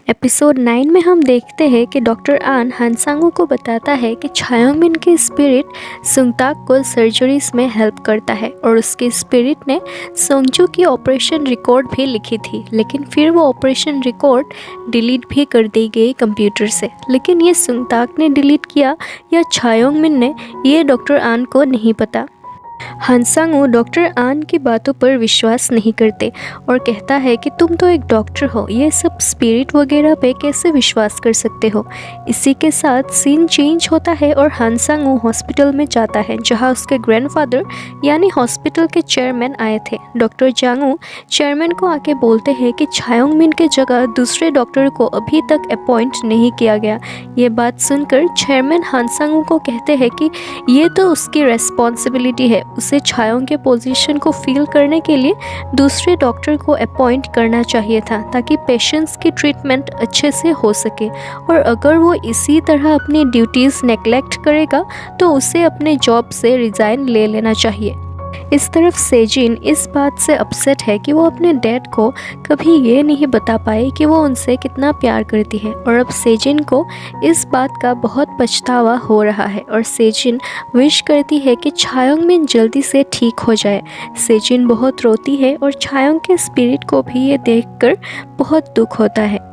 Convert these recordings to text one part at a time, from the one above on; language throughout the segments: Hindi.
एपिसोड 9 में हम देखते हैं कि डॉक्टर आन हानसांगू को बताता है कि छायोंगमिन की स्पिरिट सुंगताक को सर्जरीज में हेल्प करता है और उसकी स्पिरिट ने सोंगजू की ऑपरेशन रिकॉर्ड भी लिखी थी, लेकिन फिर वो ऑपरेशन रिकॉर्ड डिलीट भी कर दी गई कंप्यूटर से। लेकिन ये सुंगताक ने डिलीट किया या छायोंगमिन ने, ये डॉक्टर आन को नहीं पता। हानसांगू डॉक्टर आन की बातों पर विश्वास नहीं करते और कहता है कि तुम तो एक डॉक्टर हो, ये सब स्पिरिट वगैरह पे कैसे विश्वास कर सकते हो। इसी के साथ सीन चेंज होता है और हानसांगू हॉस्पिटल में जाता है जहां उसके ग्रैंडफादर यानी हॉस्पिटल के चेयरमैन आए थे। डॉक्टर जांगू चेयरमैन को आके बोलते हैं कि छायोंगमिन के जगह दूसरे डॉक्टर को अभी तक अपॉइंट नहीं किया गया। ये बात सुनकर चेयरमैन हानसांगू को कहते हैं कि ये तो उसकी रेस्पॉन्सिबिलिटी है, उसे छायोंग के पोजीशन को फील करने के लिए दूसरे डॉक्टर को अपॉइंट करना चाहिए था ताकि पेशेंट्स की ट्रीटमेंट अच्छे से हो सके, और अगर वो इसी तरह अपनी ड्यूटीज़ नेग्लेक्ट करेगा तो उसे अपने जॉब से रिज़ाइन ले लेना चाहिए। इस तरफ सेजिन इस बात से अपसेट है कि वो अपने डैड को कभी ये नहीं बता पाई कि वो उनसे कितना प्यार करती है, और अब सेजिन को इस बात का बहुत पछतावा हो रहा है और सेजिन विश करती है कि छायोंगमिन जल्दी से ठीक हो जाए। सेजिन बहुत रोती है और छायोंग के स्पिरिट को भी ये देखकर बहुत दुख होता है।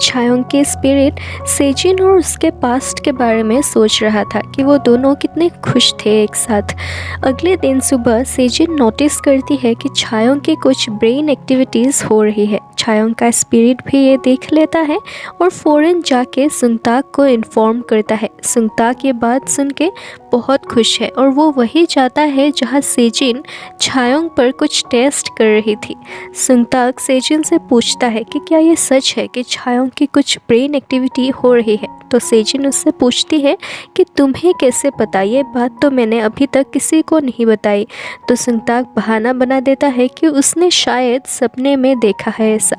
छायोंग के स्पिरिट सेजिन और उसके पास्ट के बारे में सोच रहा था कि वो दोनों कितने खुश थे एक साथ। अगले दिन सुबह सेजिन नोटिस करती है कि छायोंग की कुछ ब्रेन एक्टिविटीज़ हो रही है। छायोंग का स्पिरिट भी ये देख लेता है और फ़ौरन जाके सुंगताक को इन्फॉर्म करता है। सुंगताक ये बात सुन के बहुत खुश है और वो वही जाता है जहाँ सेजिन छायोंग पर कुछ टेस्ट कर रही थी। सुंगताक सेजिन से पूछता है कि क्या ये सच है कि छायोंग की कुछ ब्रेन एक्टिविटी हो रही है। तो सेजिन उससे पूछती है कि तुम्हें कैसे पता, ये बात तो मैंने अभी तक किसी को नहीं बताई। तो सुंगताक बहाना बना देता है कि उसने शायद सपने में देखा है ऐसा।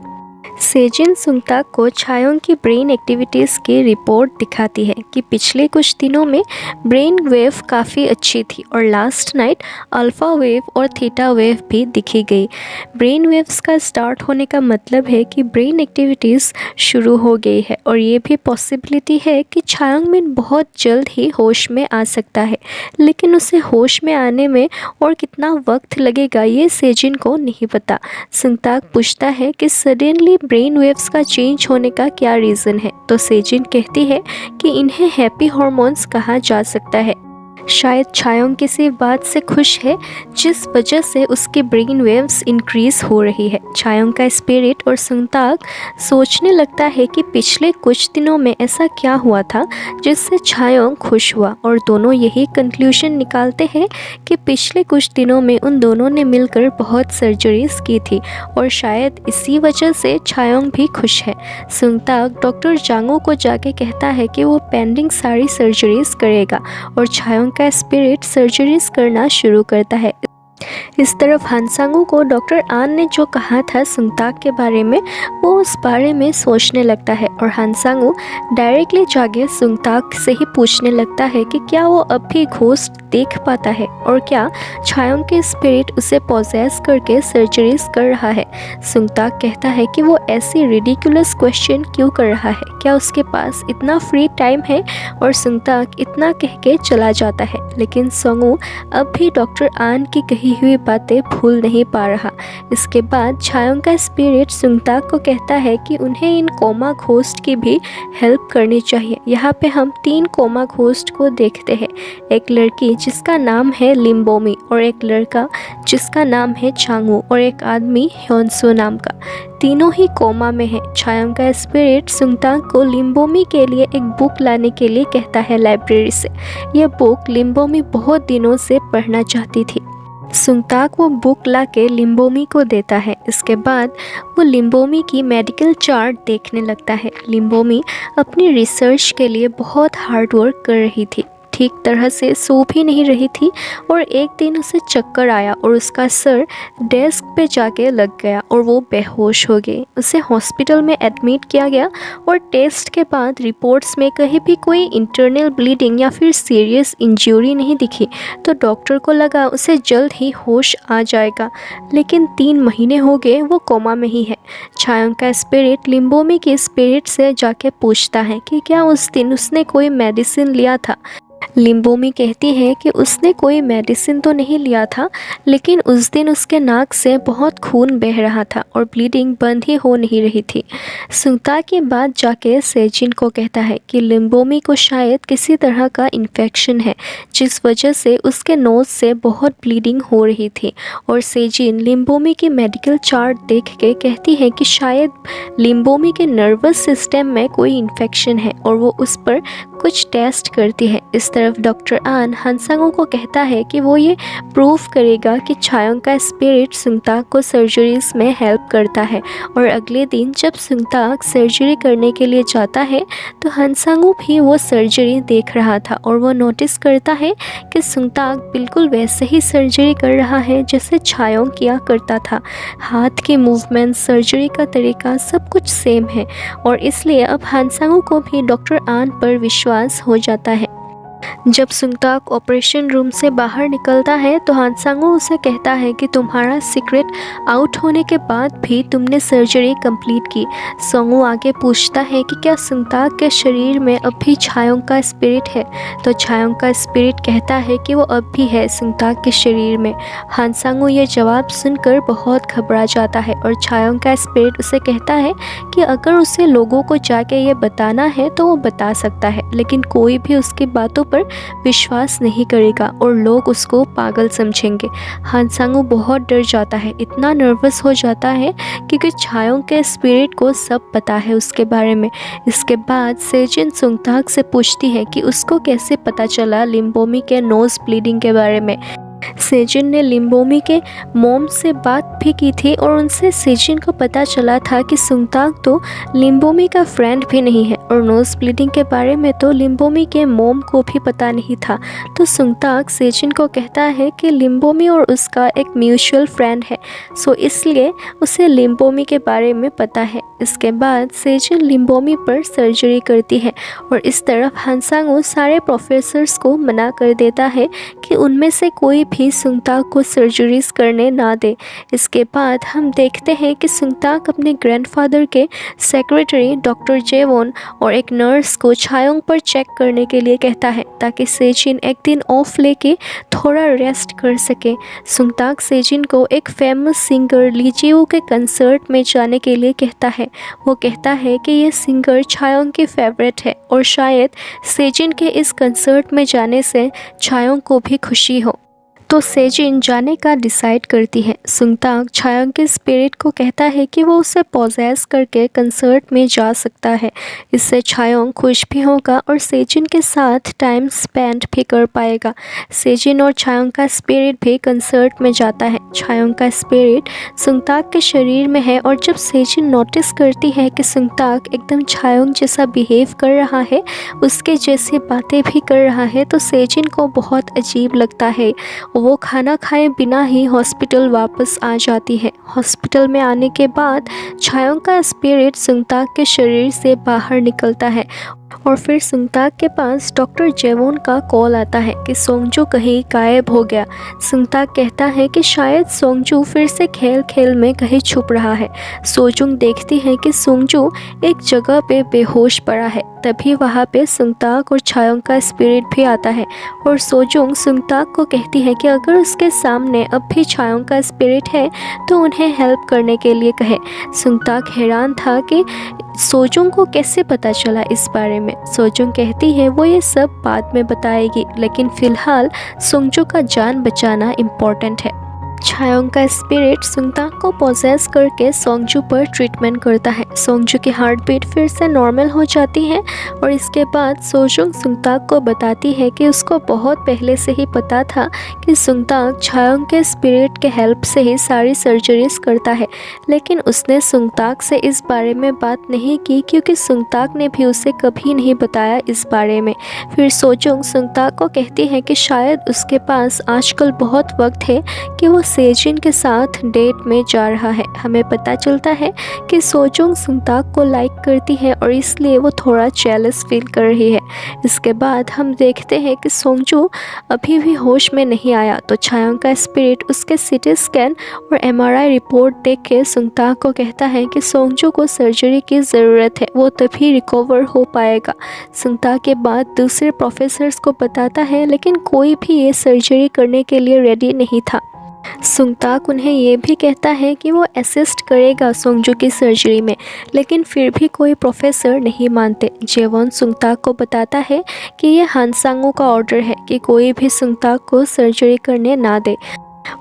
सेजिन सुंगताक को छायोंग की ब्रेन एक्टिविटीज़ की रिपोर्ट दिखाती है कि पिछले कुछ दिनों में ब्रेन वेव काफ़ी अच्छी थी और लास्ट नाइट अल्फ़ा वेव और थीटा वेव भी दिखी गई। ब्रेन वेव्स का स्टार्ट होने का मतलब है कि ब्रेन एक्टिविटीज़ शुरू हो गई है, और ये भी पॉसिबिलिटी है कि छायोंगमिन बहुत जल्द ही होश में आ सकता है, लेकिन उसे होश में आने में और कितना वक्त लगेगा ये सेजिन को नहीं पता। सुंगताक पूछता है कि सडनली ब्रेन वेव्स का चेंज होने का क्या रीज़न है। तो सेजिन कहती है कि इन्हें हैप्पी हॉर्मोन्स कहा जा सकता है। शायद छायोंग किसी बात से खुश है जिस वजह से उसकी ब्रेन वेव्स इंक्रीज हो रही है। छायोंग का स्पिरिट और सुंगताक सोचने लगता है कि पिछले कुछ दिनों में ऐसा क्या हुआ था जिससे छायोंग खुश हुआ, और दोनों यही कंक्लूजन निकालते हैं कि पिछले कुछ दिनों में उन दोनों ने मिलकर बहुत सर्जरीज की थी और शायद इसी वजह से छायोंग भी खुश है। सुंगताक डॉक्टर जांगू को जाके कहता है कि वो पेंडिंग सारी सर्जरीज करेगा और छायोंग का स्पिरिट सर्जरीज करना शुरू करता है। इस तरफ हानसांगू को डॉक्टर आन ने जो कहा था सुंगताक के बारे में, वो उस बारे में सोचने लगता है और हानसांगू डायरेक्टली जाके सुंगताक से ही पूछने लगता है कि क्या वो अब भी घोस्ट देख पाता है और क्या छायोंग के स्पिरिट उसे पोजेस करके सर्जरीज कर रहा है। सुंगताक कहता है कि वो ऐसी रिडिकुलस क्वेश्चन क्यों कर रहा है, क्या उसके पास इतना फ्री टाइम है, और सुंगताक इतना कह के चला जाता है। लेकिन सोंगू अब भी डॉक्टर आन की कही हुई बातें भूल नहीं पा रहा। इसके बाद छायोंग का स्पिरिट सुंगताक को कहता है कि उन्हें इन कोमा घोस्ट की भी हेल्प करनी चाहिए। यहाँ पे हम 3 कोमा घोस्ट को देखते हैं, एक लड़की जिसका नाम है लिम्बोमी, और एक लड़का जिसका नाम है चांगू, और एक आदमी ह्योनसो नाम का। तीनों ही कोमा में है। छायोंग का स्पिरिट सुंगताक को लिम्बोमी के लिए एक बुक लाने के लिए कहता है लाइब्रेरी से। यह बुक लिम्बोमी बहुत दिनों से पढ़ना चाहती थी। सुंगताक वो बुक लाके लिम्बोमी को देता है। इसके बाद वो लिम्बोमी की मेडिकल चार्ट देखने लगता है। लिम्बोमी अपनी रिसर्च के लिए बहुत हार्ड वर्क कर रही थी। ठीक तरह से सो भी नहीं रही थी और एक दिन उसे चक्कर आया और उसका सर डेस्क पे जाके लग गया और वो बेहोश हो गई। उसे हॉस्पिटल में एडमिट किया गया और टेस्ट के बाद रिपोर्ट्स में कहीं भी कोई इंटरनल ब्लीडिंग या फिर सीरियस इंजरी नहीं दिखी, तो डॉक्टर को लगा उसे जल्द ही होश आ जाएगा। लेकिन 3 महीने हो गए वो कोमा में ही है। छायोंग का स्पिरिट लिम्बोमी के स्पिरिट से जाके पूछता है कि क्या उस दिन उसने कोई मेडिसिन लिया था। लिम्बोमी कहती है कि उसने कोई मेडिसिन तो नहीं लिया था, लेकिन उस दिन उसके नाक से बहुत खून बह रहा था और ब्लीडिंग बंद ही हो नहीं रही थी। सुंगता के बाद जाके सेजिन को कहता है कि लिम्बोमी को शायद किसी तरह का इन्फेक्शन है, जिस वजह से उसके नोज़ से बहुत ब्लीडिंग हो रही थी। और सेजिन लिम्बोमी की मेडिकल चार्ट देख के कहती है कि शायद लिम्बोमी के नर्वस सिस्टम में कोई इन्फेक्शन है और वो उस पर कुछ टेस्ट करती है। इस तरफ डॉक्टर आन हानसांगो को कहता है कि वो ये प्रूव करेगा कि छायोंग का स्पिरिट सुंगताक को सर्जरीज में हेल्प करता है। और अगले दिन जब सुंगताक सर्जरी करने के लिए जाता है तो हानसांगो भी वो सर्जरी देख रहा था और वो नोटिस करता है कि सुंगताक बिल्कुल वैसे ही सर्जरी कर रहा है जैसे छायोंग किया करता था। हाथ के मूवमेंट, सर्जरी का तरीका सब कुछ सेम है और इसलिए अब हानसांगो को भी डॉक्टर आन पर विश्वास हो जाता है। जब सुंगताक ऑपरेशन रूम से बाहर निकलता है तो हानसांगो उसे कहता है कि तुम्हारा सीक्रेट आउट होने के बाद भी तुमने सर्जरी कंप्लीट की। सोंगू आगे पूछता है कि क्या सुंगताक के शरीर में अब भी छायोंग का स्पिरिट है, तो छायोंग का स्पिरिट कहता है कि वो अब भी है सुंगताक के शरीर में। हानसांगो ये जवाब सुनकर बहुत घबरा जाता है और छायोंग का स्पिरिट उसे कहता है कि अगर उसे लोगों को जाके ये बताना है तो वो बता सकता है, लेकिन कोई भी उसकी बातों पर विश्वास नहीं करेगा और लोग उसको पागल समझेंगे। हानसांगो बहुत डर जाता है, इतना नर्वस हो जाता है क्योंकि छायोंग के स्पिरिट को सब पता है उसके बारे में। इसके बाद सेजिन सुंगताक से पूछती है कि उसको कैसे पता चला लिम्बोमी के नोज ब्लीडिंग के बारे में। सेजिन ने लिम्बोमी के मॉम से बात भी की थी और उनसे सेजिन को पता चला था कि सुंगताक तो लिम्बोमी का फ्रेंड भी नहीं है और नोज ब्लीडिंग के बारे में तो लिम्बोमी के मॉम को भी पता नहीं था। तो सुंगताक सेजिन को कहता है कि लिम्बोमी और उसका एक म्यूचुअल फ्रेंड है, सो इसलिए उसे लिम्बोमी के बारे में पता है। इसके बाद सेजिन लिम्बोमी पर सर्जरी करती है और इस तरफ हानसांगो सारे प्रोफेसर्स को मना कर देता है कि उनमें से कोई भी सुंगताक को सर्जरीज करने ना दे। इसके बाद हम देखते हैं कि सुंगताक अपने ग्रैंडफादर के सेक्रेटरी डॉक्टर जेवोन और एक नर्स को छायोंग पर चेक करने के लिए कहता है ताकि सेजिन एक दिन ऑफ लेके थोड़ा रेस्ट कर सके। सुंगताक सेजिन को एक फेमस सिंगर लीजियो के कंसर्ट में जाने के लिए कहता है। वो कहता है कि ये सिंगर छायोंग की फेवरेट है और शायद सेजिन के इस कंसर्ट में जाने से छायोंग को भी खुशी हो। तो सेजिन जाने का डिसाइड करती है। सुंगताक छायोंग के स्पिरिट को कहता है कि वो उसे पॉजेस करके कंसर्ट में जा सकता है। इससे छायोंग खुश भी होगा और सेजिन के साथ टाइम स्पेंड भी कर पाएगा। सेजिन और छायोंग का स्पिरिट भी कंसर्ट में जाता है। छायोंग का स्पिरिट सुंगताक के शरीर में है और जब सेजिन नोटिस करती है कि सुंगताक एकदम छायोंग जैसा बिहेव कर रहा है, उसके जैसी बातें भी कर रहा है, तो सेजिन को बहुत अजीब लगता है। वो खाना खाए बिना ही हॉस्पिटल वापस आ जाती है। हॉस्पिटल में आने के बाद छायोंग का स्पिरिट सुंगताक के शरीर से बाहर निकलता है और फिर सुंगताक के पास डॉक्टर जेवोन का कॉल आता है कि सोंगजू कहीं गायब हो गया। सुंगताक कहता है कि शायद सोंगजू फिर से खेल खेल में कहीं छुप रहा है। सोजुंग देखती है कि सोंगजू एक जगह पे बेहोश पड़ा है। तभी वहाँ पे सुंगताक और छायोंग का स्पिरिट भी आता है और सोजुंग सुंगताक को कहती है कि अगर उसके सामने अब भी छायोंग का स्पिरिट है तो उन्हें हेल्प करने के लिए कहे। सुंगताक हैरान था कि सोजुंग को कैसे पता चला इस बारे में। सोजुंग कहती है वो ये सब बाद में बताएगी, लेकिन फ़िलहाल सोंगजू का जान बचाना इम्पोर्टेंट है। छायोंग का स्पिरिट सुंगताक को पोजेस करके सोंगजू पर ट्रीटमेंट करता है। सोंगजू की हार्ट बीट फिर से नॉर्मल हो जाती है और इसके बाद सोजोंग सुंगताक को बताती है कि उसको बहुत पहले से ही पता था कि सुंगताक छायोंग के स्पिरिट के हेल्प से ही सारी सर्जरीज करता है, लेकिन उसने सुंगताक से इस बारे में बात नहीं की क्योंकि सुंगताक ने भी उसे कभी नहीं बताया इस बारे में। फिर सोजोंग सुंगताक को कहती है कि शायद उसके पास आजकल बहुत वक्त है कि वो सेजिन के साथ डेट में जा रहा है। हमें पता चलता है कि सोजोंग सुंगताक को लाइक करती है और इसलिए वो थोड़ा जेलस फील कर रही है। इसके बाद हम देखते हैं कि सोंगजू अभी भी होश में नहीं आया तो छायोंग का स्पिरिट उसके सीटी स्कैन और एमआरआई रिपोर्ट देख के सुंगताक को कहता है कि सोंगजू को सर्जरी की ज़रूरत है, वो तभी रिकवर हो पाएगा। सुंगताक के बाद दूसरे प्रोफेसर्स को बताता है, लेकिन कोई भी ये सर्जरी करने के लिए रेडी नहीं था। सुंगताक उन्हें ये भी कहता है कि वो असिस्ट करेगा सोंगजू की सर्जरी में, लेकिन फिर भी कोई प्रोफेसर नहीं मानते। जेवॉन सुंगताक को बताता है कि ये हानसांगू का ऑर्डर है कि कोई भी सुंगताक को सर्जरी करने ना दे।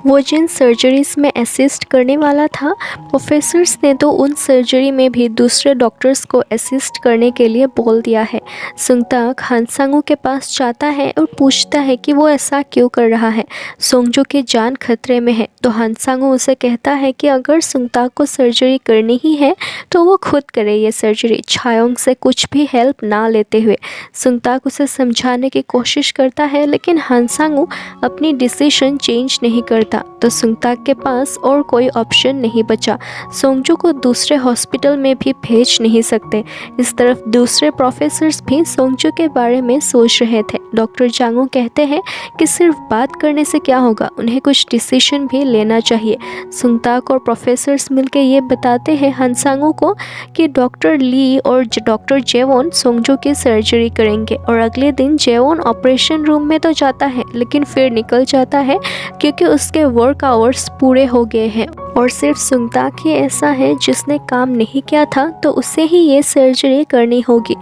वो जिन सर्जरीज में असिस्ट करने वाला था, प्रोफेसर्स ने तो उन सर्जरी में भी दूसरे डॉक्टर्स को असिस्ट करने के लिए बोल दिया है। सुंगताक हानसांगू के पास जाता है और पूछता है कि वो ऐसा क्यों कर रहा है। सोंगजू की जान खतरे में है तो हानसांगू उसे कहता है कि अगर सुंगताक को सर्जरी करनी ही है तो वो खुद करे ये सर्जरी, छायोंग से कुछ भी हेल्प ना लेते हुए। सुंगताक उसे समझाने की कोशिश करता है, लेकिन हानसांगू अपनी डिसीजन चेंज नहीं करता तो सुंगताक के पास और कोई ऑप्शन नहीं बचा। सोंगजू को दूसरे हॉस्पिटल में भी भेज नहीं सकते। इस तरफ दूसरे प्रोफेसर्स भी सोंगजू के बारे में सोच रहे थे। डॉक्टर जांगू कहते हैं कि सिर्फ बात करने से क्या होगा, उन्हें कुछ डिसीजन भी लेना चाहिए। सुंगताक और प्रोफेसर्स मिलकर ये बताते हैं हानसांगू को कि डॉक्टर ली और डॉक्टर जेवॉन सोंगजू की सर्जरी करेंगे और अगले दिन जेवॉन ऑपरेशन रूम में तो जाता है, लेकिन फिर निकल जाता है क्योंकि उसके वर्क आवर्स पूरे हो गए हैं और सिर्फ सुंगताक ही ऐसा है जिसने काम नहीं किया था, तो उसे ही ये सर्जरी करनी होगी।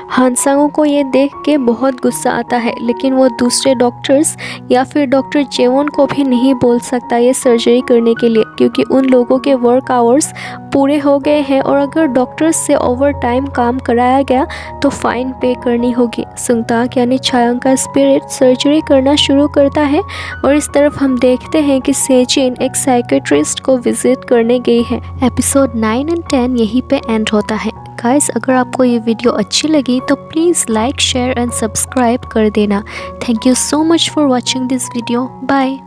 हानसांगू को ये देख के बहुत गुस्सा आता है, लेकिन वो दूसरे डॉक्टर्स या फिर डॉक्टर जेवॉन को भी नहीं बोल सकता ये सर्जरी करने के लिए क्योंकि उन लोगों के वर्क आवर्स पूरे हो गए हैं और अगर डॉक्टर्स से ओवर टाइम काम कराया गया तो फाइन पे करनी होगी। सुंगताक यानी छायोंग का स्पिरिट सर्जरी करना शुरू करता है और इस तरफ हम देखते हैं कि सेजिन एक साइकेट्रिस्ट को विजिट करने गई है। एपिसोड 9 और 10 यहीं पे एंड होता है। गाइस, अगर आपको ये वीडियो अच्छी लगी तो please like, share and subscribe कर देना। Thank you so much for watching this video. Bye.